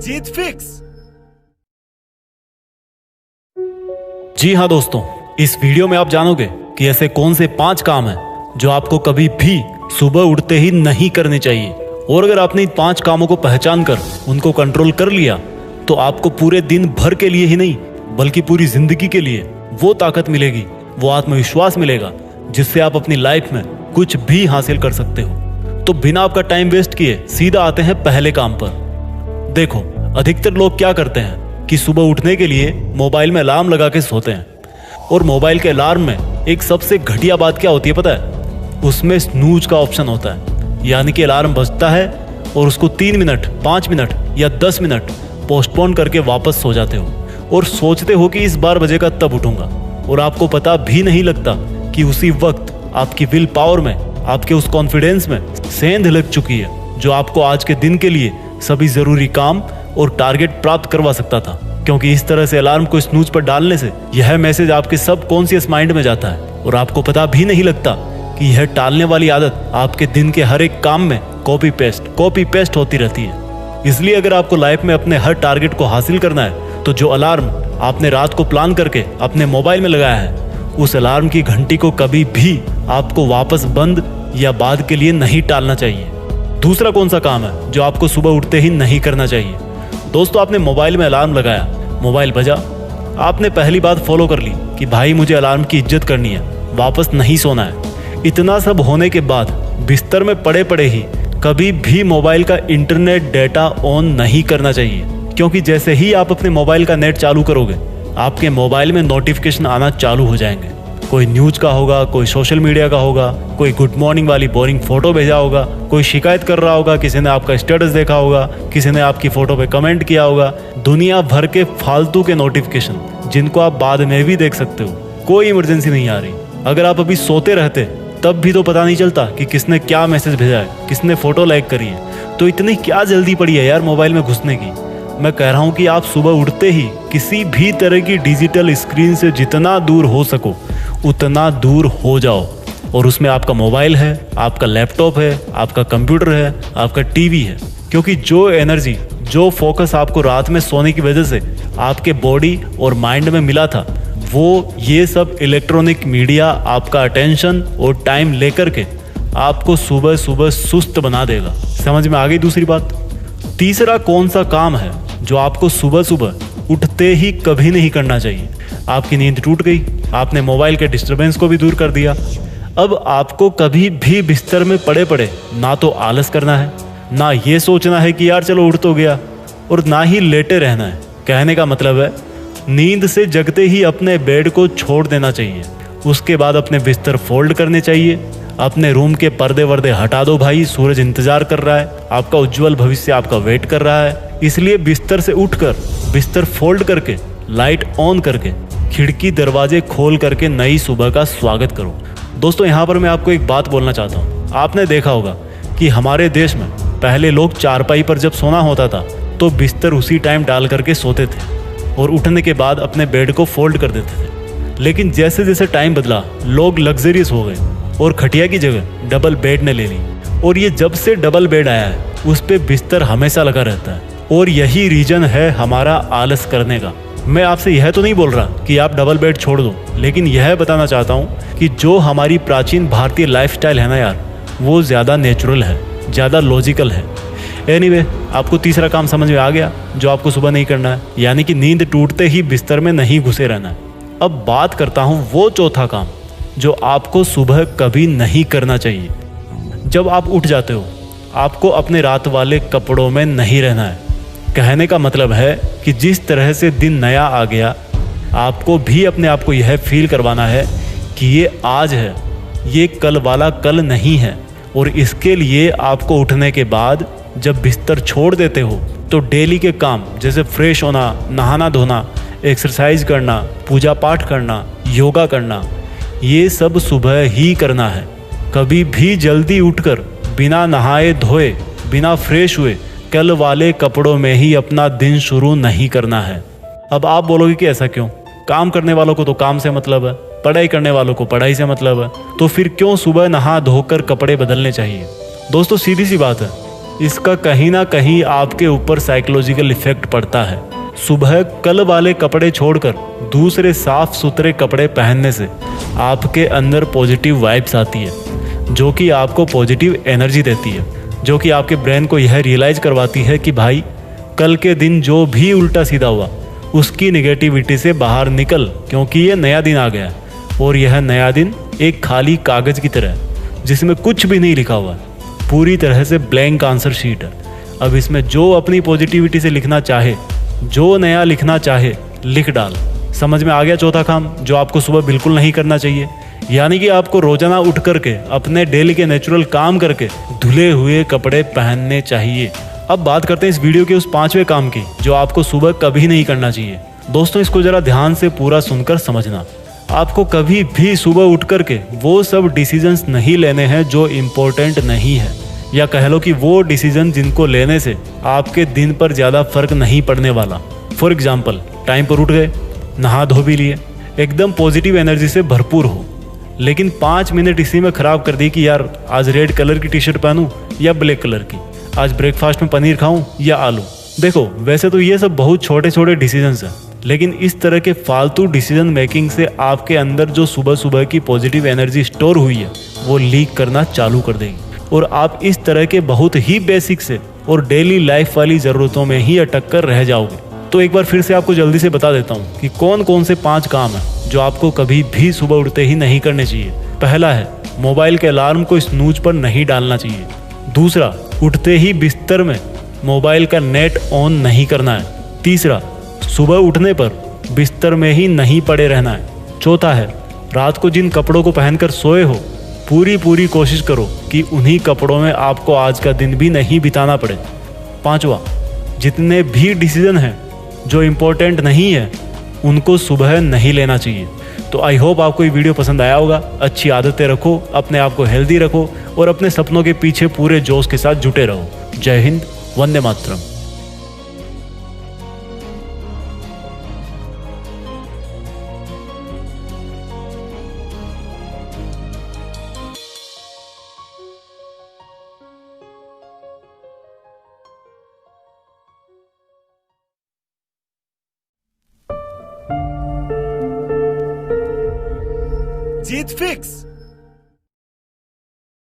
जीत fix. जी हाँ दोस्तों, इस वीडियो में आप जानोगे कि ऐसे कौन से 5 काम हैं जो आपको कभी भी सुबह उठते ही नहीं करने चाहिए। और अगर आपने इन 5 कामों को पहचान कर उनको कंट्रोल कर लिया तो आपको पूरे दिन भर के लिए ही नहीं बल्कि पूरी जिंदगी के लिए वो ताकत मिलेगी, वो आत्मविश्वास मिलेगा जिससे आप अपनी लाइफ में कुछ भी हासिल कर सकते हो। तो बिना आपका टाइम वेस्ट किए सीधा आते हैं पहले काम पर। देखो, अधिकतर लोग क्या करते हैं कि सुबह उठने के लिए मोबाइल में अलार्म लगा के सोते हैं। और मोबाइल के अलार्म में एक सबसे घटिया बात क्या होती है पता है? उसमें स्नूज का ऑप्शन होता है, यानी कि अलार्म बजता है और उसको 3 मिनट, 5 मिनट या 10 मिनट पोस्टपोन करके वापस सो जाते हो और सोचते हो कि इस बार बजेगा तब उठूंगा। और आपको पता भी नहीं लगता कि उसी वक्त आपकी विल पावर में, आपके उस कॉन्फिडेंस में सेंध लग चुकी है जो आपको आज के दिन के लिए सभी जरूरी काम और टारगेट प्राप्त करवा सकता था। क्योंकि इस तरह से अलार्म को स्नूज पर डालने से यह मैसेज आपके सबकॉन्शियस माइंड में जाता है और आपको पता भी नहीं लगता कि यह टालने वाली आदत आपके दिन के हर एक काम में कॉपी पेस्ट होती रहती है। इसलिए अगर आपको लाइफ में अपने हर टारगेट को हासिल करना है तो जो अलार्म आपने रात को प्लान करके अपने मोबाइल में लगाया है, उस अलार्म की घंटी को कभी भी आपको वापस बंद या बाद के लिए नहीं टालना चाहिए। दूसरा कौन सा काम है जो आपको सुबह उठते ही नहीं करना चाहिए? दोस्तों, आपने मोबाइल में अलार्म लगाया, मोबाइल बजा, आपने पहली बात फॉलो कर ली कि भाई मुझे अलार्म की इज्जत करनी है, वापस नहीं सोना है। इतना सब होने के बाद बिस्तर में पड़े पड़े ही कभी भी मोबाइल का इंटरनेट डेटा ऑन नहीं करना चाहिए। क्योंकि जैसे ही आप अपने मोबाइल का नेट चालू करोगे, आपके मोबाइल में नोटिफिकेशन आना चालू हो जाएंगे। कोई न्यूज का होगा, कोई सोशल मीडिया का होगा, कोई गुड मॉर्निंग वाली बोरिंग फोटो भेजा होगा, कोई शिकायत कर रहा होगा, किसी ने आपका स्टेटस देखा होगा, किसी ने आपकी फोटो पे कमेंट किया होगा। दुनिया भर के फालतू के नोटिफिकेशन जिनको आप बाद में भी देख सकते हो। कोई इमरजेंसी नहीं आ रही। अगर आप अभी सोते रहते तब भी तो पता नहीं चलता कि किसने क्या मैसेज भेजा है, किसने फोटो लाइक करी है। तो इतनी क्या जल्दी पड़ी है यार मोबाइल में घुसने की? मैं कह रहा हूँ कि आप सुबह उठते ही किसी भी तरह की डिजिटल स्क्रीन से जितना दूर हो सको उतना दूर हो जाओ। और उसमें आपका मोबाइल है, आपका लैपटॉप है, आपका कंप्यूटर है, आपका टीवी है। क्योंकि जो एनर्जी, जो फोकस आपको रात में सोने की वजह से आपके बॉडी और माइंड में मिला था, वो ये सब इलेक्ट्रॉनिक मीडिया आपका अटेंशन और टाइम लेकर के आपको सुबह सुबह सुस्त बना देगा। समझ में आ गई दूसरी बात? तीसरा कौन सा काम है जो आपको सुबह सुबह उठते ही कभी नहीं करना चाहिए? आपकी नींद टूट गई, आपने मोबाइल के डिस्टरबेंस को भी दूर कर दिया। अब आपको कभी भी बिस्तर में पड़े पड़े ना तो आलस करना है, ना ये सोचना है कि यार चलो उठ तो गया, और ना ही लेटे रहना है। कहने का मतलब है नींद से जगते ही अपने बेड को छोड़ देना चाहिए। उसके बाद अपने बिस्तर फोल्ड करने चाहिए। अपने रूम के पर्दे वर्दे हटा दो भाई, सूरज इंतजार कर रहा है, आपका उज्जवल भविष्य आपका वेट कर रहा है। इसलिए बिस्तर से उठकर बिस्तर फोल्ड करके, लाइट ऑन करके, खिड़की दरवाजे खोल करके नई सुबह का स्वागत करो। दोस्तों, यहाँ पर मैं आपको एक बात बोलना चाहता हूँ। आपने देखा होगा कि हमारे देश में पहले लोग चारपाई पर जब सोना होता था तो बिस्तर उसी टाइम डाल करके सोते थे और उठने के बाद अपने बेड को फोल्ड कर देते थे। लेकिन जैसे जैसे टाइम बदला, लोग लग्जरियस हो गए और खटिया की जगह डबल बेड ने ले ली। और ये जब से डबल बेड आया है उस पे बिस्तर हमेशा लगा रहता है। और यही रीजन है हमारा आलस करने का। मैं आपसे यह तो नहीं बोल रहा कि आप डबल बेड छोड़ दो, लेकिन यह बताना चाहता हूँ कि जो हमारी प्राचीन भारतीय लाइफस्टाइल है ना यार, वो ज़्यादा नेचुरल है, ज़्यादा लॉजिकल है। एनीवे, आपको तीसरा काम समझ में आ गया जो आपको सुबह नहीं करना है, यानी कि नींद टूटते ही बिस्तर में नहीं घुसे रहना है। अब बात करता हूँ वो चौथा काम जो आपको सुबह कभी नहीं करना चाहिए। जब आप उठ जाते हो, आपको अपने रात वाले कपड़ों में नहीं रहना है। कहने का मतलब है कि जिस तरह से दिन नया आ गया, आपको भी अपने आप को यह फील करवाना है कि ये आज है, ये कल वाला कल नहीं है। और इसके लिए आपको उठने के बाद जब बिस्तर छोड़ देते हो तो डेली के काम जैसे फ्रेश होना, नहाना धोना, एक्सरसाइज करना, पूजा पाठ करना, योगा करना, ये सब सुबह ही करना है। कभी भी जल्दी उठकर बिना नहाए धोए, बिना फ्रेश हुए कल वाले कपड़ों में ही अपना दिन शुरू नहीं करना है। अब आप बोलोगे कि ऐसा क्यों? काम करने वालों को तो काम से मतलब है, पढ़ाई करने वालों को पढ़ाई से मतलब है, तो फिर क्यों सुबह नहा धोकर कपड़े बदलने चाहिए? दोस्तों, सीधी सी बात है, इसका कहीं ना कहीं आपके ऊपर साइकोलॉजिकल इफेक्ट पड़ता है। सुबह कल वाले कपड़े छोड़कर दूसरे साफ सुथरे कपड़े पहनने से आपके अंदर पॉजिटिव वाइब्स आती है, जो कि आपको पॉजिटिव एनर्जी देती है, जो कि आपके ब्रेन को यह रियलाइज करवाती है कि भाई कल के दिन जो भी उल्टा सीधा हुआ उसकी निगेटिविटी से बाहर निकल, क्योंकि ये नया दिन आ गया है। और यह नया दिन एक खाली कागज़ की तरह है जिसमें कुछ भी नहीं लिखा हुआ है, पूरी तरह से ब्लैंक आंसर शीट है। अब इसमें जो अपनी पॉजिटिविटी से लिखना चाहे, जो नया लिखना चाहे, लिख डाल। समझ में आ गया चौथा काम जो आपको सुबह बिल्कुल नहीं करना चाहिए? यानी कि आपको रोजाना उठ करके अपने डेली के नेचुरल काम करके धुले हुए कपड़े पहनने चाहिए। अब बात करते हैं इस वीडियो के उस 5वें काम की जो आपको सुबह कभी नहीं करना चाहिए। दोस्तों, इसको जरा ध्यान से पूरा सुनकर समझना। आपको कभी भी सुबह उठ करके वो सब डिसीजंस नहीं लेने हैं जो इम्पोर्टेंट नहीं है, या कह लो कि वो डिसीजन जिनको लेने से आपके दिन पर ज़्यादा फर्क नहीं पड़ने वाला। फॉर एग्जाम्पल, टाइम पर उठ गए, नहा धो भी लिए, एकदम पॉजिटिव एनर्जी से भरपूर हो, लेकिन 5 मिनट इसी में ख़राब कर दी कि यार आज रेड कलर की टी शर्ट पहनूं या ब्लैक कलर की, आज ब्रेकफास्ट में पनीर खाऊं या आलू। देखो, वैसे तो ये सब बहुत छोटे छोटे डिसीजंस हैं, लेकिन इस तरह के फालतू डिसीजन मेकिंग से आपके अंदर जो सुबह सुबह की पॉजिटिव एनर्जी स्टोर हुई है वो लीक करना चालू कर देगी, और आप इस तरह के बहुत ही बेसिक से और डेली लाइफ वाली ज़रूरतों में ही अटक कर रह जाओगे। तो एक बार फिर से आपको जल्दी से बता देता हूँ कि कौन कौन से 5 काम हैं जो आपको कभी भी सुबह उठते ही नहीं करने चाहिए। पहला है, मोबाइल के अलार्म को स्नूज पर नहीं डालना चाहिए। दूसरा, उठते ही बिस्तर में मोबाइल का नेट ऑन नहीं करना है। तीसरा, सुबह उठने पर बिस्तर में ही नहीं पड़े रहना है। चौथा है, रात को जिन कपड़ों को पहनकर सोए हो पूरी कोशिश करो कि उन्हीं कपड़ों में आपको आज का दिन भी नहीं बिताना पड़े। पांचवा, जितने भी डिसीजन हैं जो इम्पोर्टेंट नहीं है उनको सुबह नहीं लेना चाहिए। तो आई होप आपको ये वीडियो पसंद आया होगा। अच्छी आदतें रखो, अपने आप को हेल्दी रखो और अपने सपनों के पीछे पूरे जोश के साथ जुटे रहो। जय हिंद, वंदे मातरम। जीत फिक्स।